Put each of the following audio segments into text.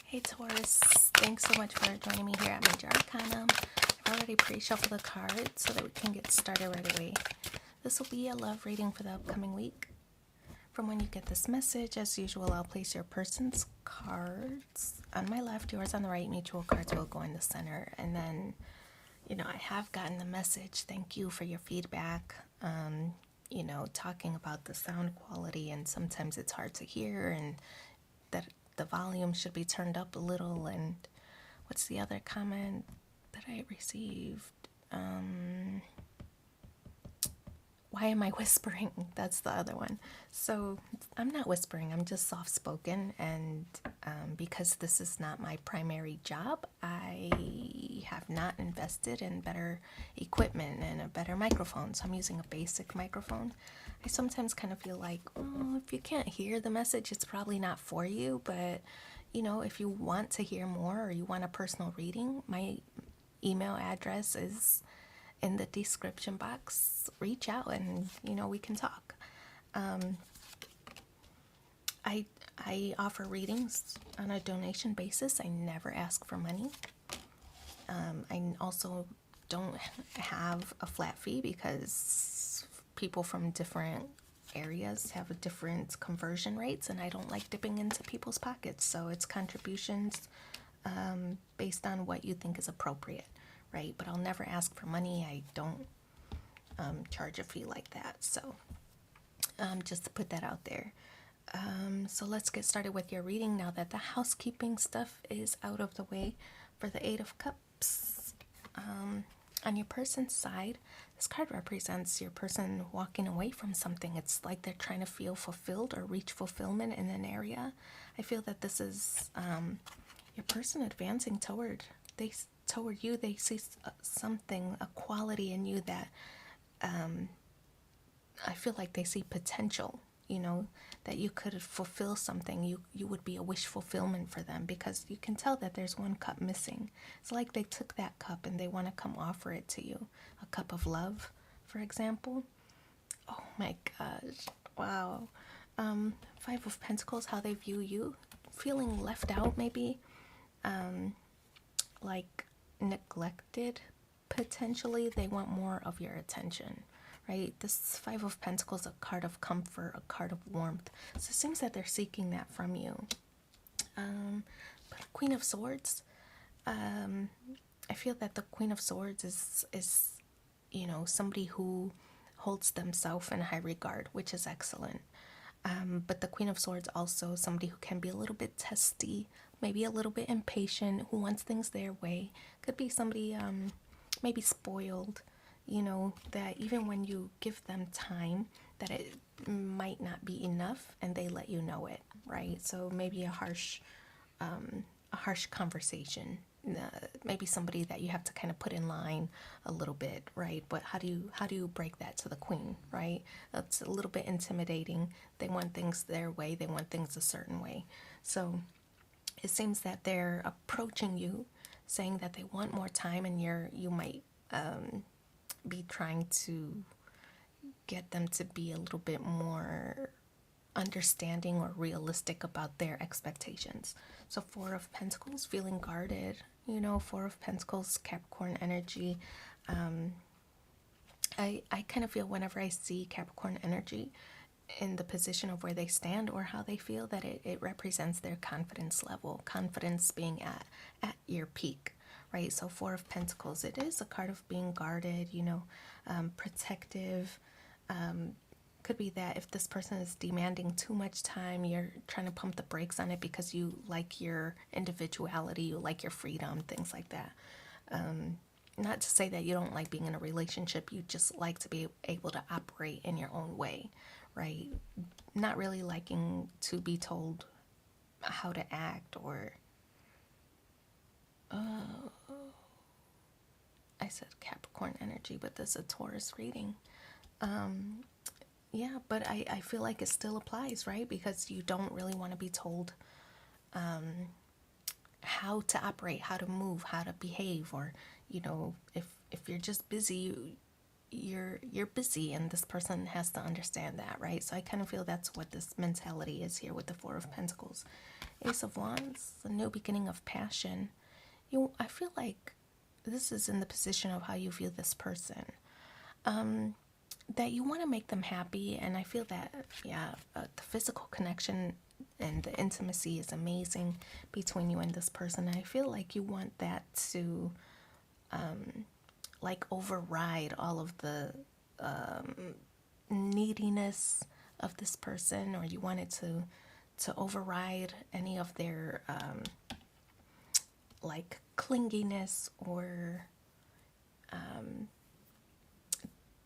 Hey Taurus, thanks so much for joining me here at Major Arcana. I've already pre-shuffled the cards so that we can get started right away. This will be a love reading for the upcoming week. From when you get this message, as usual, I'll place your person's cards on my left, yours on the right. Mutual cards will go in the center. And then, I have gotten the message. Thank you for your feedback. Talking about the sound quality, and sometimes it's hard to hear, and that the volume should be turned up a little. And what's the other comment that I received? Why am I whispering? That's the other one. So I'm not whispering, I'm just soft spoken. And because this is not my primary job, I have not invested in better equipment and a better microphone. So I'm using a basic microphone. I sometimes kind of feel like, if you can't hear the message, it's probably not for you. But, if you want to hear more or you want a personal reading, my email address is in the description box. Reach out and, we can talk. I offer readings on a donation basis. I never ask for money. I also don't have a flat fee because people from different areas have different conversion rates, and I don't like dipping into people's pockets. So it's contributions based on what you think is appropriate, right? But I'll never ask for money. I don't charge a fee like that. So just to put that out there. So let's get started with your reading now that the housekeeping stuff is out of the way. For the Eight of Cups, on your person's side, this card represents your person walking away from something. It's like they're trying to feel fulfilled or reach fulfillment in an area. I feel that this is your person advancing toward you. They see something, a quality in you that I feel like they see potential, that you could fulfill something. You would be a wish fulfillment for them, because you can tell that there's one cup missing. It's like they took that cup and they want to come offer it to you. A cup of love, for example. Oh my gosh. Wow. Five of Pentacles, how they view you. Feeling left out, maybe. Like neglected, potentially. They want more of your attention. Right? This Five of Pentacles, a card of comfort, a card of warmth. So it seems that they're seeking that from you. But Queen of Swords, I feel that the Queen of Swords is somebody who holds themselves in high regard, which is excellent. But the Queen of Swords also somebody who can be a little bit testy, maybe a little bit impatient, who wants things their way. Could be somebody maybe spoiled, that even when you give them time, that it might not be enough, and they let you know it, right? So maybe a harsh conversation, maybe somebody that you have to kind of put in line a little bit, right? But how do you break that to the Queen, right? That's a little bit intimidating. They want things their way. They want things a certain way. So it seems that they're approaching you, saying that they want more time, and you might be trying to get them to be a little bit more understanding or realistic about their expectations. So Four of Pentacles, feeling guarded, Four of Pentacles, Capricorn energy. I kind of feel whenever I see Capricorn energy in the position of where they stand or how they feel, that it represents their confidence level, confidence being at your peak. Right, so Four of Pentacles, it is a card of being guarded, protective. Could be that if this person is demanding too much time, you're trying to pump the brakes on it because you like your individuality, you like your freedom, things like that. Not to say that you don't like being in a relationship, you just like to be able to operate in your own way, right? Not really liking to be told how to act or... I said Capricorn energy, but this is a Taurus reading. Yeah, but I feel like it still applies, right? Because you don't really want to be told how to operate, how to move, how to behave, or, if you're just busy, you're busy, and this person has to understand that, right? So I kind of feel that's what this mentality is here with the Four of Pentacles. Ace of Wands, a new beginning of passion. I feel like this is in the position of how you view this person. That you want to make them happy, and I feel that, the physical connection and the intimacy is amazing between you and this person. And I feel like you want that to like override all of the neediness of this person, or you want it to override any of their like clinginess, or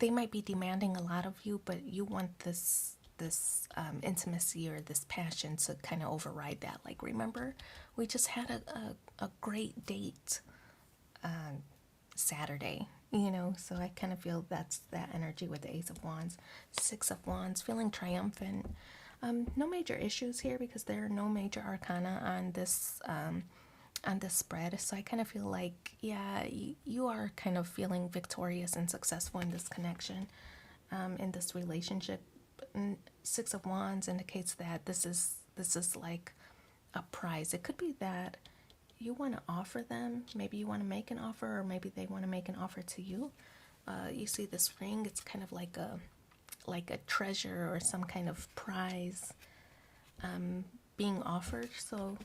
they might be demanding a lot of you, but you want this intimacy or this passion to kind of override that. Like, remember, we just had a great date Saturday, so I kind of feel that's that energy with the Ace of Wands. Six of Wands, feeling triumphant. No major issues here because there are no major arcana on this spread. So I kind of feel like, you are kind of feeling victorious and successful in this connection, in this relationship. Six of Wands indicates that this is like a prize. It could be that you want to offer them. Maybe you want to make an offer, or maybe they want to make an offer to you. You see this ring, it's kind of like a treasure or some kind of prize being offered. So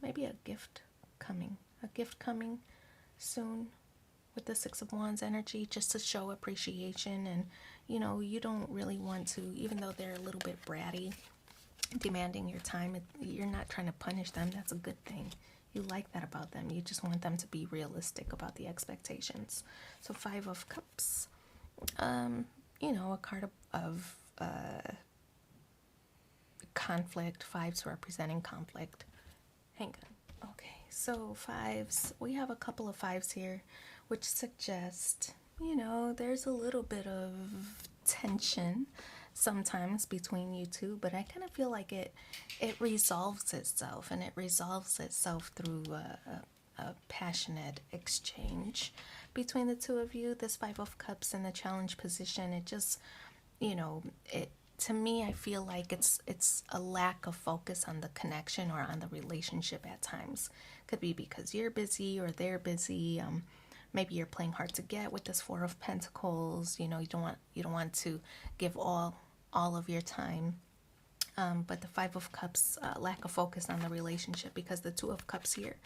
maybe a gift coming soon with the Six of Wands energy, just to show appreciation. And you don't really want to, even though they're a little bit bratty, demanding your time, you're not trying to punish them. That's a good thing. You like that about them. You just want them to be realistic about the expectations. So Five of Cups, a card of conflict. Fives representing conflict. Hang on. Okay, so fives. We have a couple of fives here, which suggest, there's a little bit of tension sometimes between you two, but I kind of feel like it resolves itself, and it resolves itself through a passionate exchange between the two of you. This Five of Cups in the challenge position, it just, it, to me, I feel like it's a lack of focus on the connection or on the relationship at times. Could be because you're busy or they're busy. Maybe you're playing hard to get with this Four of Pentacles. You don't want to give all of your time. But the Five of Cups, lack of focus on the relationship, because the Two of Cups here,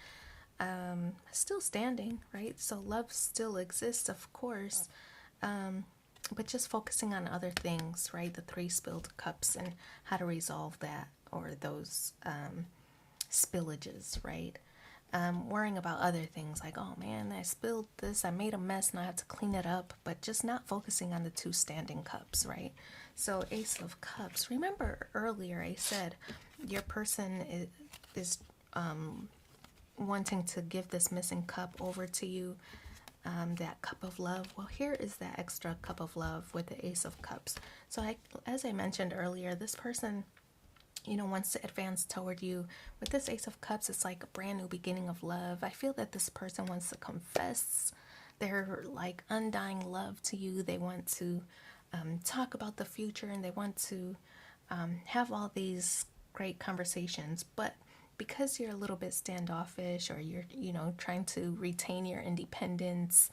still standing, right? So love still exists, of course, but just focusing on other things, right? The Three spilled cups and how to resolve that, or those spillages, right? Worrying about other things like, oh man, I spilled this, I made a mess, and I have to clean it up, but just not focusing on the two standing cups, right? So Ace of Cups. Remember earlier I said your person is wanting to give this missing cup over to you, that cup of love. Well, here is that extra cup of love with the Ace of Cups. So as I mentioned earlier, this person, wants to advance toward you. With this Ace of Cups, it's like a brand new beginning of love. I feel that this person wants to confess their like undying love to you. They want to talk about the future, and they want to have all these great conversations. But because you're a little bit standoffish, or you're trying to retain your independence,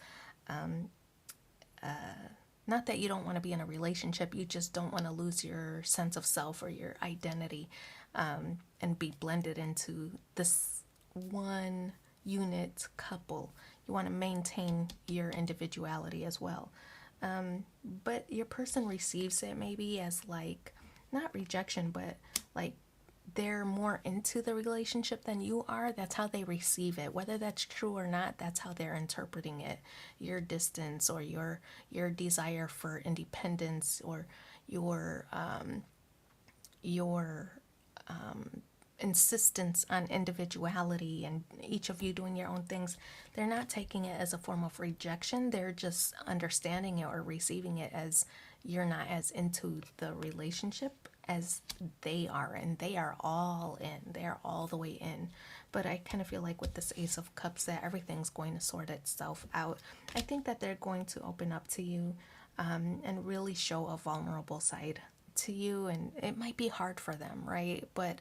not that you don't want to be in a relationship, you just don't want to lose your sense of self or your identity, and be blended into this one unit couple. You want to maintain your individuality as well. But your person receives it maybe as like, not rejection, but like they're more into the relationship than you are. That's how they receive it. Whether that's true or not, that's how they're interpreting it. Your distance, or your desire for independence, or your insistence on individuality, and each of you doing your own things. They're not taking it as a form of rejection. They're just understanding it or receiving it as you're not as into the relationship as they are, and they are all in. They're all the way in. But I kind of feel like with this Ace of Cups that everything's going to sort itself out. I think that they're going to open up to you. and really show a vulnerable side to you. And it might be hard for them, right? But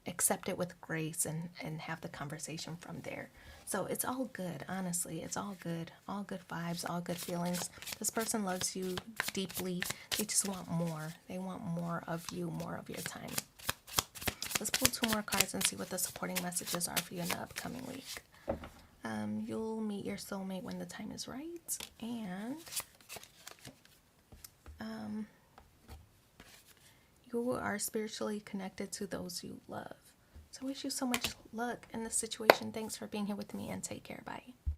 accept it with grace and have the conversation from there. So it's all good, honestly. It's all good. All good vibes, all good feelings. This person loves you deeply. They just want more. They want more of you, more of your time. Let's pull 2 more cards and see what the supporting messages are for you in the upcoming week. You'll meet your soulmate when the time is right. And you are spiritually connected to those you love. So I wish you so much luck in this situation. Thanks for being here with me, and take care. Bye.